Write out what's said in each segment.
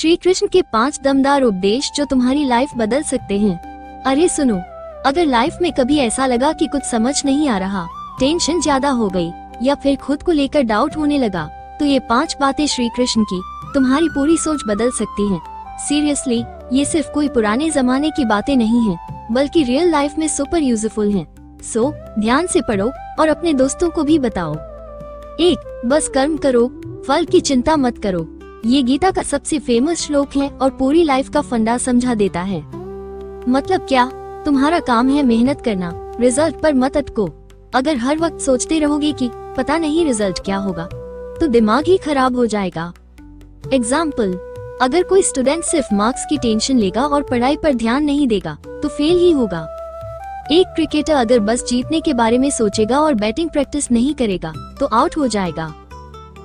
श्री कृष्ण के 5 दमदार उपदेश जो तुम्हारी लाइफ बदल सकते हैं। अरे सुनो, अगर लाइफ में कभी ऐसा लगा कि कुछ समझ नहीं आ रहा, टेंशन ज्यादा हो गई या फिर खुद को लेकर डाउट होने लगा, तो ये 5 बातें श्री कृष्ण की तुम्हारी पूरी सोच बदल सकती हैं। सीरियसली, ये सिर्फ कोई पुराने जमाने की बातें नहीं हैं, बल्कि रियल लाइफ में सुपर यूजफुल हैं। सो ध्यान से पढ़ो और अपने दोस्तों को भी बताओ। 1. बस कर्म करो, फल की चिंता मत करो। ये गीता का सबसे फेमस श्लोक है और पूरी लाइफ का फंडा समझा देता है। मतलब क्या? तुम्हारा काम है मेहनत करना, रिजल्ट पर मत अटको। अगर हर वक्त सोचते रहोगे कि पता नहीं रिजल्ट क्या होगा, तो दिमाग ही खराब हो जाएगा। एग्जाम्पल, अगर कोई स्टूडेंट सिर्फ मार्क्स की टेंशन लेगा और पढ़ाई पर ध्यान नहीं देगा, तो फेल ही होगा। एक क्रिकेटर अगर बस जीतने के बारे में सोचेगा और बैटिंग प्रैक्टिस नहीं करेगा, तो आउट हो जाएगा।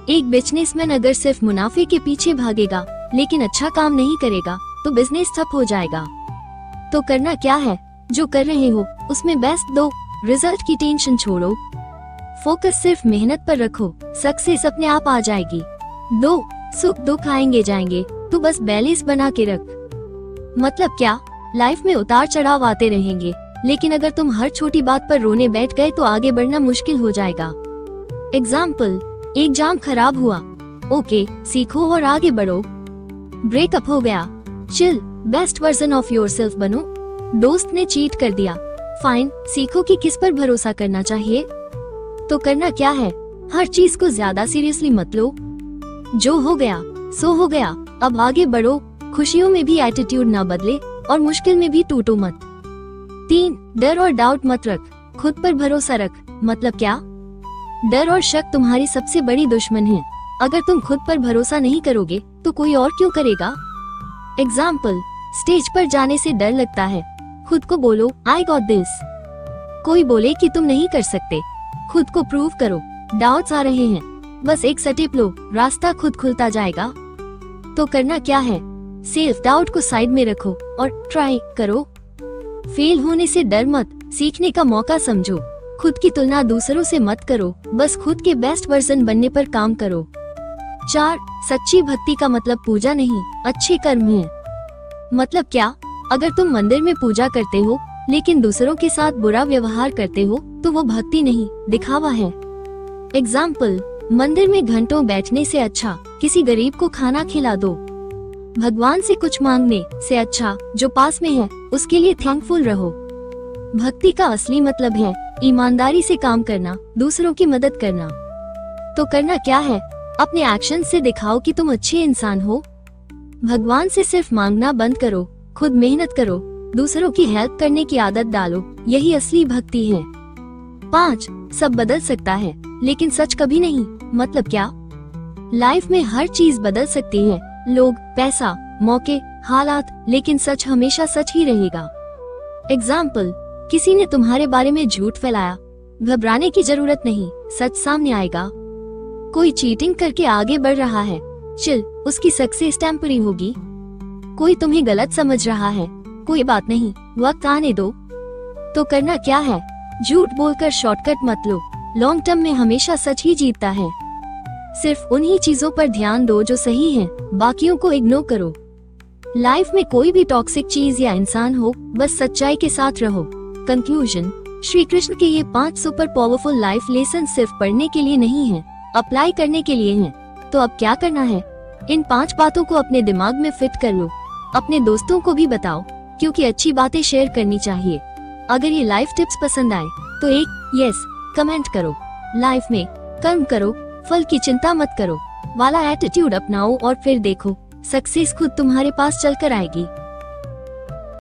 एक बिजनेसमैन अगर सिर्फ मुनाफे के पीछे भागेगा लेकिन अच्छा काम नहीं करेगा, तो बिजनेस ठप हो जाएगा। तो करना क्या है? जो कर रहे हो उसमें बेस्ट दो, रिजल्ट की टेंशन छोड़ो, फोकस सिर्फ मेहनत पर रखो, सक्सेस अपने आप आ जाएगी। 2. सुख दुख आएंगे जाएंगे, तो बस बैलेंस बना के रख। मतलब क्या? लाइफ में उतार चढ़ाव आते रहेंगे, लेकिन अगर तुम हर छोटी बात पर रोने बैठ गए तो आगे बढ़ना मुश्किल हो जाएगा। एग्जाम्पल, एग्जाम खराब हुआ, ओके, सीखो और आगे बढ़ो। ब्रेकअप हो गया, chill, best version of yourself बनो। दोस्त ने चीट कर दिया, फाइन, सीखो कि किस पर भरोसा करना चाहिए। तो करना क्या है? हर चीज को ज्यादा सीरियसली मत लो। जो हो गया सो हो गया, अब आगे बढ़ो। खुशियों में भी एटीट्यूड ना बदले और मुश्किल में भी टूटो मत। 3. डर और डाउट मत रख, खुद पर भरोसा रख। मतलब क्या? डर और शक तुम्हारी सबसे बड़ी दुश्मन है। अगर तुम खुद पर भरोसा नहीं करोगे तो कोई और क्यों करेगा? एग्जाम्पल, स्टेज पर जाने से डर लगता है, खुद को बोलो आई गॉट दिस। कोई बोले कि तुम नहीं कर सकते, खुद को प्रूव करो। डाउट्स आ रहे हैं, बस एक स्टेप लो, रास्ता खुद खुलता जाएगा। तो करना क्या है? सेल्फ डाउट को साइड में रखो और ट्राई करो। फेल होने से डर मत, सीखने का मौका समझो। खुद की तुलना दूसरों से मत करो, बस खुद के बेस्ट वर्जन बनने पर काम करो। 4. सच्ची भक्ति का मतलब पूजा नहीं, अच्छे कर्म है। मतलब क्या? अगर तुम मंदिर में पूजा करते हो लेकिन दूसरों के साथ बुरा व्यवहार करते हो, तो वो भक्ति नहीं, दिखावा है। एग्जाम्पल, मंदिर में घंटों बैठने से अच्छा किसी गरीब को खाना खिला दो। भगवान से कुछ मांगने से अच्छा जो पास में है उसके लिए थैंकफुल रहो। भक्ति का असली मतलब है ईमानदारी से काम करना, दूसरों की मदद करना। तो करना क्या है? अपने एक्शन से दिखाओ कि तुम अच्छे इंसान हो। भगवान से सिर्फ मांगना बंद करो, खुद मेहनत करो, दूसरों की हेल्प करने की आदत डालो, यही असली भक्ति है। 5. सब बदल सकता है लेकिन सच कभी नहीं। मतलब क्या? लाइफ में हर चीज बदल सकती है, लोग, पैसा, मौके, हालात, लेकिन सच हमेशा सच ही रहेगा। एग्जाम्पल, किसी ने तुम्हारे बारे में झूठ फैलाया, घबराने की जरूरत नहीं, सच सामने आएगा। कोई चीटिंग करके आगे बढ़ रहा है, चिल, उसकी सक्सेस टेम्पररी होगी। कोई तुम्हें गलत समझ रहा है, कोई बात नहीं, वक्त आने दो। तो करना क्या है? झूठ बोलकर शॉर्टकट मत लो, लॉन्ग टर्म में हमेशा सच ही जीतता है। सिर्फ उन्हीं चीजों पर ध्यान दो जो सही हैं, बाकियों को इग्नोर करो। लाइफ में कोई भी टॉक्सिक चीज या इंसान हो, बस सच्चाई के साथ रहो। कंक्लूजन, श्री कृष्ण के ये 5 सुपर पावरफुल लाइफ लेसन सिर्फ पढ़ने के लिए नहीं है, अप्लाई करने के लिए हैं। तो अब क्या करना है? इन 5 बातों को अपने दिमाग में फिट कर लो, अपने दोस्तों को भी बताओ, क्योंकि अच्छी बातें शेयर करनी चाहिए। अगर ये लाइफ टिप्स पसंद आए तो एक यस कमेंट करो। लाइफ में कर्म करो, फल की चिंता मत करो वाला एटीट्यूड अपनाओ और फिर देखो सक्सेस खुद तुम्हारे पास चलकर आएगी।